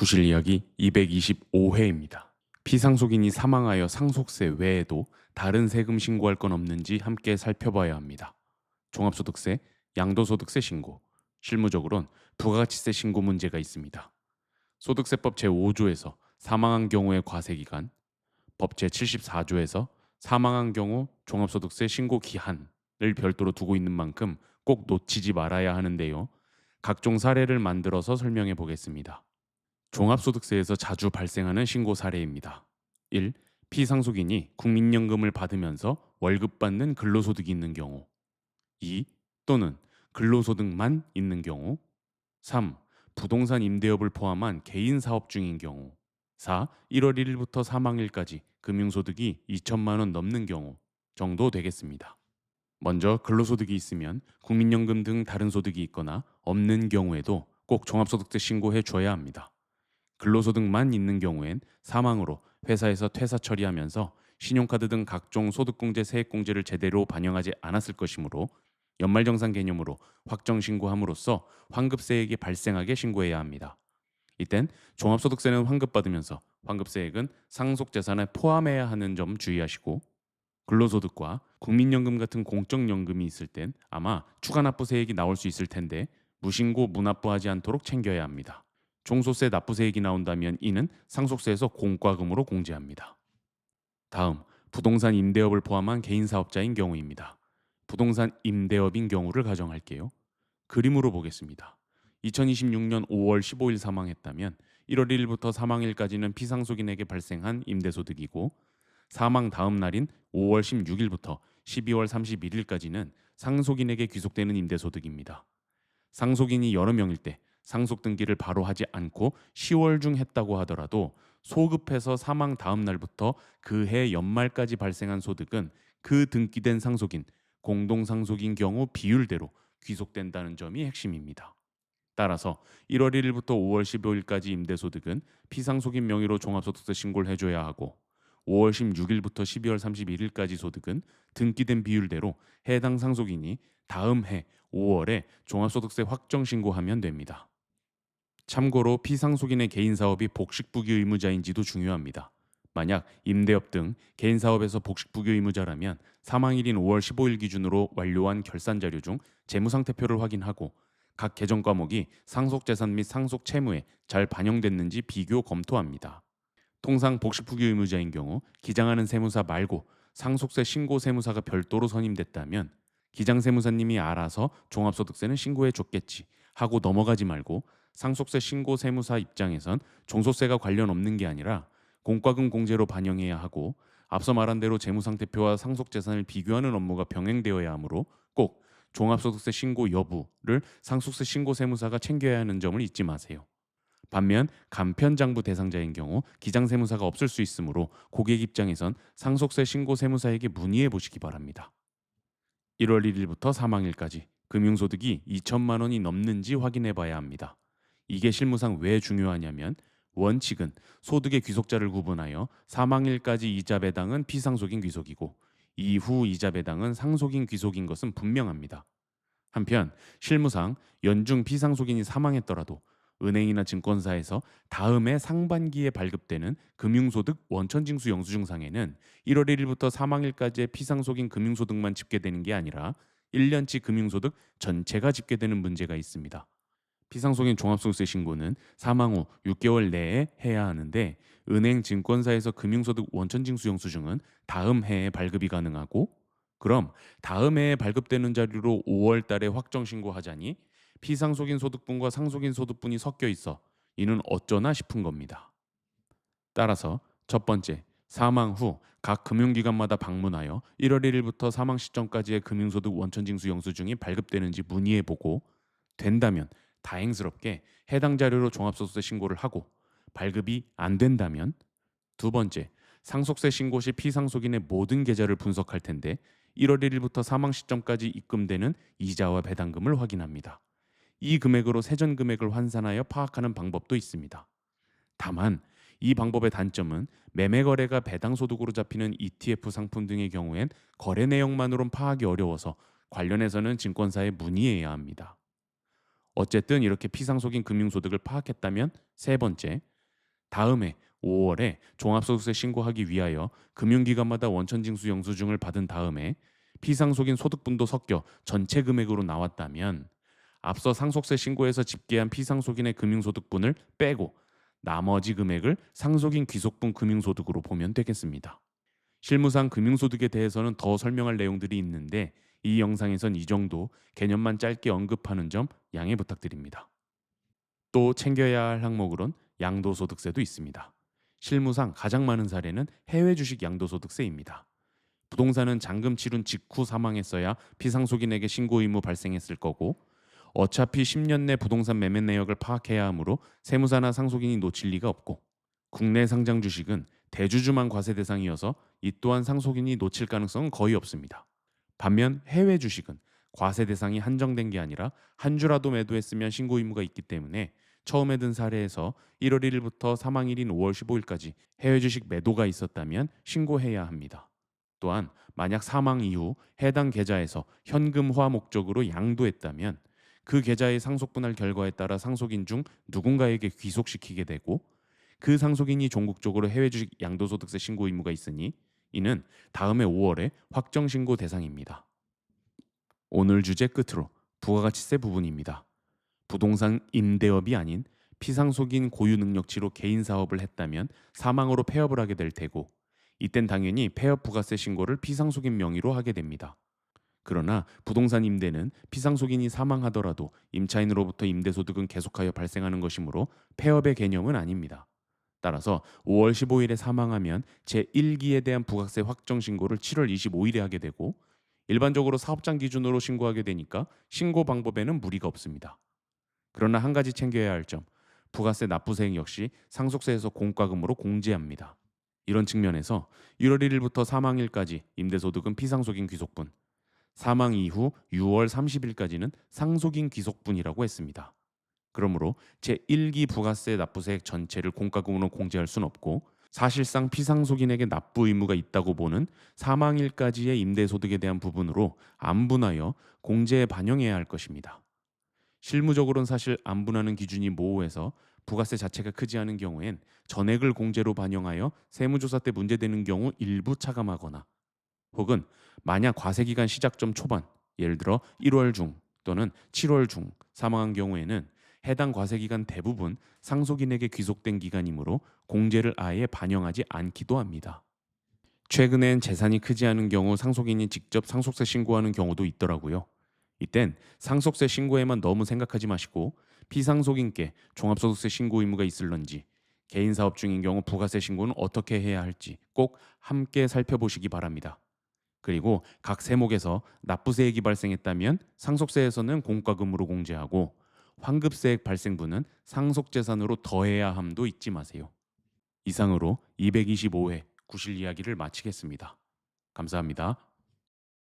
구실 이야기 225회입니다. 피상속인이 사망하여 상속세 외에도 다른 세금 신고할 건 없는지 함께 살펴봐야 합니다. 종합소득세, 양도소득세 신고, 실무적으론 부가가치세 신고 문제가 있습니다. 소득세법 제5조에서 사망한 경우의 과세기간, 법 제74조에서 사망한 경우 종합소득세 신고 기한을 별도로 두고 있는 만큼 꼭 놓치지 말아야 하는데요. 각종 사례를 만들어서 설명해 보겠습니다. 종합소득세에서 자주 발생하는 신고 사례입니다. 1. 피상속인이 국민연금을 받으면서 월급 받는 근로소득이 있는 경우. 2. 또는 근로소득만 있는 경우. 3. 부동산 임대업을 포함한 개인 사업 중인 경우. 4. 1월 1일부터 사망일까지 금융소득이 2천만 원 넘는 경우 정도 되겠습니다. 먼저 근로소득이 있으면 국민연금 등 다른 소득이 있거나 없는 경우에도 꼭 종합소득세 신고해 줘야 합니다. 근로소득만 있는 경우엔 사망으로 회사에서 퇴사 처리하면서 신용카드 등 각종 소득공제 세액공제를 제대로 반영하지 않았을 것이므로 연말정산 개념으로 확정신고함으로써 환급세액이 발생하게 신고해야 합니다. 이땐 종합소득세는 환급받으면서 환급세액은 상속재산에 포함해야 하는 점 주의하시고, 근로소득과 국민연금 같은 공적연금이 있을 땐 아마 추가납부세액이 나올 수 있을 텐데 무신고 무납부하지 않도록 챙겨야 합니다. 종소세 납부세액이 나온다면 이는 상속세에서 공과금으로 공제합니다. 다음, 부동산 임대업을 포함한 개인 사업자인 경우입니다. 부동산 임대업인 경우를 가정할게요. 그림으로 보겠습니다. 2026년 5월 15일 사망했다면 1월 1일부터 사망일까지는 피상속인에게 발생한 임대소득이고, 사망 다음 날인 5월 16일부터 12월 31일까지는 상속인에게 귀속되는 임대소득입니다. 상속인이 여러 명일 때 상속 등기를 바로 하지 않고 10월 중 했다고 하더라도 소급해서 사망 다음 날부터 그해 연말까지 발생한 소득은 그 등기된 상속인, 공동상속인 경우 비율대로 귀속된다는 점이 핵심입니다. 따라서 1월 1일부터 5월 15일까지 임대소득은 피상속인 명의로 종합소득세 신고를 해줘야 하고, 5월 16일부터 12월 31일까지 소득은 등기된 비율대로 해당 상속인이 다음 해 5월에 종합소득세 확정 신고하면 됩니다. 참고로 피상속인의 개인사업이 복식부기 의무자인지도 중요합니다. 만약 임대업 등 개인사업에서 복식부기 의무자라면 사망일인 5월 15일 기준으로 완료한 결산자료 중 재무상태표를 확인하고 각 계정 과목이 상속재산 및 상속채무에 잘 반영됐는지 비교 검토합니다. 통상 복식부기 의무자인 경우 기장하는 세무사 말고 상속세 신고 세무사가 별도로 선임됐다면 기장세무사님이 알아서 종합소득세는 신고해 줬겠지 하고 넘어가지 말고, 상속세 신고 세무사 입장에선 종소세가 관련 없는 게 아니라 공과금 공제로 반영해야 하고, 앞서 말한 대로 재무상태표와 상속재산을 비교하는 업무가 병행되어야 하므로 꼭 종합소득세 신고 여부를 상속세 신고 세무사가 챙겨야 하는 점을 잊지 마세요. 반면 간편장부 대상자인 경우 기장세무사가 없을 수 있으므로 고객 입장에선 상속세 신고 세무사에게 문의해 보시기 바랍니다. 1월 1일부터 사망일까지 금융소득이 2천만 원이 넘는지 확인해 봐야 합니다. 이게 실무상 왜 중요하냐면, 원칙은 소득의 귀속자를 구분하여 사망일까지 이자 배당은 피상속인 귀속이고 이후 이자 배당은 상속인 귀속인 것은 분명합니다. 한편 실무상 연중 피상속인이 사망했더라도 은행이나 증권사에서 다음해 상반기에 발급되는 금융소득 원천징수 영수증상에는 1월 1일부터 사망일까지의 피상속인 금융소득만 집계되는 게 아니라 1년치 금융소득 전체가 집계되는 문제가 있습니다. 피상속인 종합소득세 신고는 사망 후 6개월 내에 해야 하는데, 은행 증권사에서 금융소득 원천징수 영수증은 다음 해에 발급이 가능하고, 그럼 다음 해에 발급되는 자료로 5월 달에 확정 신고하자니 피상속인 소득분과 상속인 소득분이 섞여 있어 이는 어쩌나 싶은 겁니다. 따라서 첫 번째, 사망 후 각 금융기관마다 방문하여 1월 1일부터 사망 시점까지의 금융소득 원천징수 영수증이 발급되는지 문의해보고, 된다면 다행스럽게 해당 자료로 종합소득세 신고를 하고, 발급이 안 된다면 두 번째, 상속세 신고 시 피상속인의 모든 계좌를 분석할 텐데 1월 1일부터 사망 시점까지 입금되는 이자와 배당금을 확인합니다. 이 금액으로 세전 금액을 환산하여 파악하는 방법도 있습니다. 다만 이 방법의 단점은 매매 거래가 배당 소득으로 잡히는 ETF 상품 등의 경우엔 거래 내역만으론 파악이 어려워서 관련해서는 증권사에 문의해야 합니다. 어쨌든 이렇게 피상속인 금융소득을 파악했다면 세 번째, 다음해 5월에 종합소득세 신고하기 위하여 금융기관마다 원천징수 영수증을 받은 다음에 피상속인 소득분도 섞여 전체 금액으로 나왔다면 앞서 상속세 신고에서 집계한 피상속인의 금융소득분을 빼고 나머지 금액을 상속인 귀속분 금융소득으로 보면 되겠습니다. 실무상 금융소득에 대해서는 더 설명할 내용들이 있는데 이 영상에선 이 정도 개념만 짧게 언급하는 점 양해 부탁드립니다. 또 챙겨야 할 항목으론 양도소득세도 있습니다. 실무상 가장 많은 사례는 해외 주식 양도소득세입니다. 부동산은 잔금 치른 직후 사망했어야 피상속인에게 신고 의무 발생했을 거고 어차피 10년 내 부동산 매매 내역을 파악해야 하므로 세무사나 상속인이 놓칠 리가 없고 국내 상장 주식은 대주주만 과세 대상이어서 이 또한 상속인이 놓칠 가능성은 거의 없습니다. 반면 해외 주식은 과세 대상이 한정된 게 아니라 한 주라도 매도했으면 신고 의무가 있기 때문에 처음에 든 사례에서 1월 1일부터 사망일인 5월 15일까지 해외 주식 매도가 있었다면 신고해야 합니다. 또한 만약 사망 이후 해당 계좌에서 현금화 목적으로 양도했다면 그 계좌의 상속분할 결과에 따라 상속인 중 누군가에게 귀속시키게 되고 그 상속인이 종국적으로 해외 주식 양도소득세 신고 의무가 있으니 이는 다음해 5월에 확정 신고 대상입니다. 오늘 주제 끝으로 부가가치세 부분입니다. 부동산 임대업이 아닌 피상속인 고유 능력치로 개인 사업을 했다면 사망으로 폐업을 하게 될 테고 이땐 당연히 폐업 부가세 신고를 피상속인 명의로 하게 됩니다. 그러나 부동산 임대는 피상속인이 사망하더라도 임차인으로부터 임대소득은 계속하여 발생하는 것이므로 폐업의 개념은 아닙니다. 따라서 5월 15일에 사망하면 제1기에 대한 부가세 확정 신고를 7월 25일에 하게 되고 일반적으로 사업장 기준으로 신고하게 되니까 신고 방법에는 무리가 없습니다. 그러나 한 가지 챙겨야 할 점, 부가세 납부세액 역시 상속세에서 공과금으로 공제합니다. 이런 측면에서 1월 1일부터 사망일까지 임대소득은 피상속인 귀속분, 사망 이후 6월 30일까지는 상속인 귀속분이라고 했습니다. 그러므로 제1기 부가세 납부세액 전체를 공과금으로 공제할 수는 없고 사실상 피상속인에게 납부 의무가 있다고 보는 사망일까지의 임대소득에 대한 부분으로 안분하여 공제에 반영해야 할 것입니다. 실무적으로는 사실 안분하는 기준이 모호해서 부가세 자체가 크지 않은 경우엔 전액을 공제로 반영하여 세무조사 때 문제되는 경우 일부 차감하거나 혹은 만약 과세기간 시작점 초반 예를 들어 1월 중 또는 7월 중 사망한 경우에는 해당 과세기간 대부분 상속인에게 귀속된 기간이므로 공제를 아예 반영하지 않기도 합니다. 최근엔 재산이 크지 않은 경우 상속인이 직접 상속세 신고하는 경우도 있더라고요. 이땐 상속세 신고에만 너무 생각하지 마시고 피상속인께 종합소득세 신고 의무가 있을런지 개인 사업 중인 경우 부가세 신고는 어떻게 해야 할지 꼭 함께 살펴보시기 바랍니다. 그리고 각 세목에서 납부세액이 발생했다면 상속세에서는 공과금으로 공제하고 환급세액 발생분은 상속재산으로 더해야 함도 잊지 마세요. 이상으로 225회 구실 이야기를 마치겠습니다. 감사합니다.